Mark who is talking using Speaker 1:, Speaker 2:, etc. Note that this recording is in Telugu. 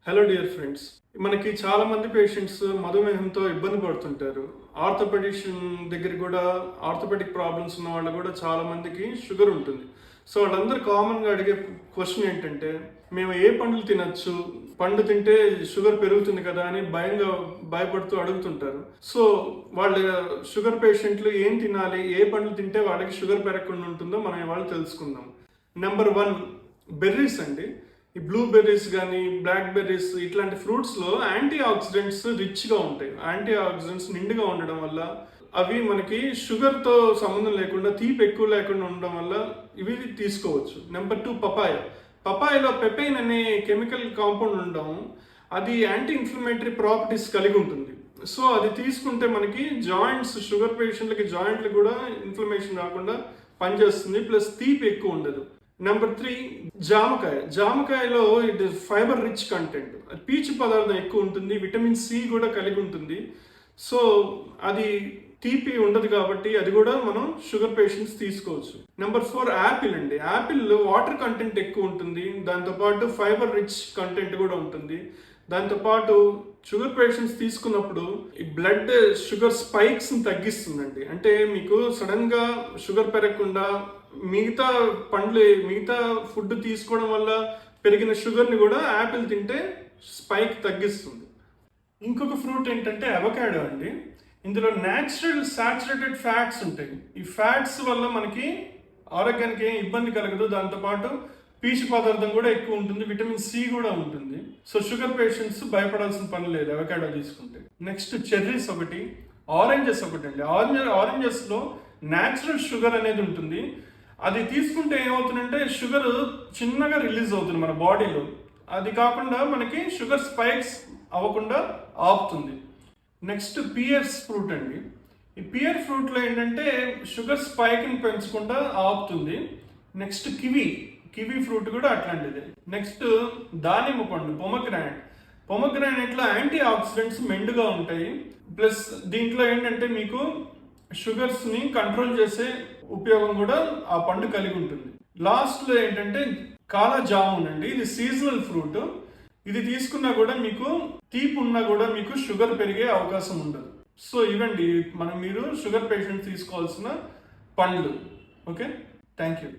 Speaker 1: హలో డియర్ ఫ్రెండ్స్, మనకి చాలా మంది పేషెంట్స్ మధుమేహంతో ఇబ్బంది పడుతుంటారు. ఆర్థోపెడిషన్ దగ్గర కూడా ఆర్థోపెడిక్ ప్రాబ్లమ్స్ ఉన్న వాళ్ళు కూడా చాలా మందికి షుగర్ ఉంటుంది. సో వాళ్ళందరూ కామన్గా అడిగే క్వశ్చన్ ఏంటంటే, మేము ఏ పండ్లు తినచ్చు, పండు తింటే షుగర్ పెరుగుతుంది కదా అని భయపడుతూ అడుగుతుంటారు. సో వాళ్ళ షుగర్ పేషెంట్లు ఏం తినాలి, ఏ పండ్లు తింటే వాళ్ళకి షుగర్ పెరగకుండా ఉంటుందో మనం ఇవాళ తెలుసుకుందాం. నెంబర్ 1 బెర్రీస్ అండి. ఈ బ్లూబెర్రీస్ కానీ బ్లాక్ బెర్రీస్ ఇట్లాంటి ఫ్రూట్స్లో యాంటీ ఆక్సిడెంట్స్ రిచ్గా ఉంటాయి. యాంటీ ఆక్సిడెంట్స్ నిండుగా ఉండడం వల్ల అవి మనకి షుగర్తో సంబంధం లేకుండా, తీపి ఎక్కువ లేకుండా ఉండడం వల్ల ఇవి తీసుకోవచ్చు. నెంబర్ 2 పపాయలో పెపైన్ అనే కెమికల్ కాంపౌండ్ ఉండడం, అది యాంటీ ఇన్ఫ్లమేటరీ ప్రాపర్టీస్ కలిగి ఉంటుంది. సో అది తీసుకుంటే మనకి జాయింట్స్, షుగర్ పేషెంట్లకి జాయింట్లు కూడా ఇన్ఫ్లమేషన్ రాకుండా పనిచేస్తుంది. ప్లస్ తీపి ఎక్కువ ఉండదు. నెంబర్ 3 జామకాయలో ఇట్ ఫైబర్ రిచ్ కంటెంట్, పీచు పదార్థం ఎక్కువ ఉంటుంది, విటమిన్ సి కూడా కలిగి ఉంటుంది. సో అది తీపి ఉండదు కాబట్టి అది కూడా మనం షుగర్ పేషెంట్స్ తీసుకోవచ్చు. నెంబర్ 4 యాపిల్ అండి. యాపిల్ వాటర్ కంటెంట్ ఎక్కువ ఉంటుంది, దాంతోపాటు ఫైబర్ రిచ్ కంటెంట్ కూడా ఉంటుంది. దాంతోపాటు షుగర్ పేషెంట్స్ తీసుకున్నప్పుడు ఈ బ్లడ్ షుగర్ స్పైక్స్ని తగ్గిస్తుందండి. అంటే మీకు సడన్గా షుగర్ పెరగకుండా మిగతా ఫుడ్ తీసుకోవడం వల్ల పెరిగిన షుగర్ని కూడా యాపిల్ తింటే స్పైక్ తగ్గిస్తుంది. ఇంకొక ఫ్రూట్ ఏంటంటే అవకాడో అండి. ఇందులో న్యాచురల్ సాచురేటెడ్ ఫ్యాట్స్ ఉంటాయి. ఈ ఫ్యాట్స్ వల్ల మనకి ఆరోగ్యానికి ఏం ఇబ్బంది కలగదు. దాంతోపాటు పీచు పదార్థం కూడా ఎక్కువ ఉంటుంది, విటమిన్ సి కూడా ఉంటుంది. సో షుగర్ పేషెంట్స్ భయపడాల్సిన పని లేదు అవకాడో తీసుకుంటే. నెక్స్ట్ చెర్రీస్ ఒకటి, ఆరెంజెస్ ఒకటి అండి. ఆరెంజెస్లో న్యాచురల్ షుగర్ అనేది ఉంటుంది. అది తీసుకుంటే ఏమవుతుందంటే షుగర్ చిన్నగా రిలీజ్ అవుతుంది మన బాడీలో. అది కాకుండా మనకి షుగర్ స్పైక్స్ అవ్వకుండా ఆపుతుంది. నెక్స్ట్ పియర్స్ ఫ్రూట్ అండి. ఈ పియర్ ఫ్రూట్లో ఏంటంటే షుగర్ స్పైక్ని పెంచకుండా ఆపుతుంది. నెక్స్ట్ కివీ ఫ్రూట్ కూడా అట్లాంటిది. నెక్స్ట్ దానిమ్మ పండు, పొమగ్రానైట్లో యాంటీ ఆక్సిడెంట్స్ మెండుగా ఉంటాయి. ప్లస్ దీంట్లో ఏంటంటే మీకు షుగర్స్ని కంట్రోల్ చేసే ఉపయోగం కూడా ఆ పండు కలిగి ఉంటుంది. లాస్ట్లో ఏంటంటే కాలా జామున్ అండి. ఇది సీజనల్ ఫ్రూట్. ఇది తీసుకున్నా కూడా మీకు తీపి ఉన్నా కూడా మీకు షుగర్ పెరిగే అవకాశం ఉండదు. సో ఇవండి మీరు షుగర్ పేషెంట్స్ తీసుకోవాల్సిన పండ్లు. Okay, thank you.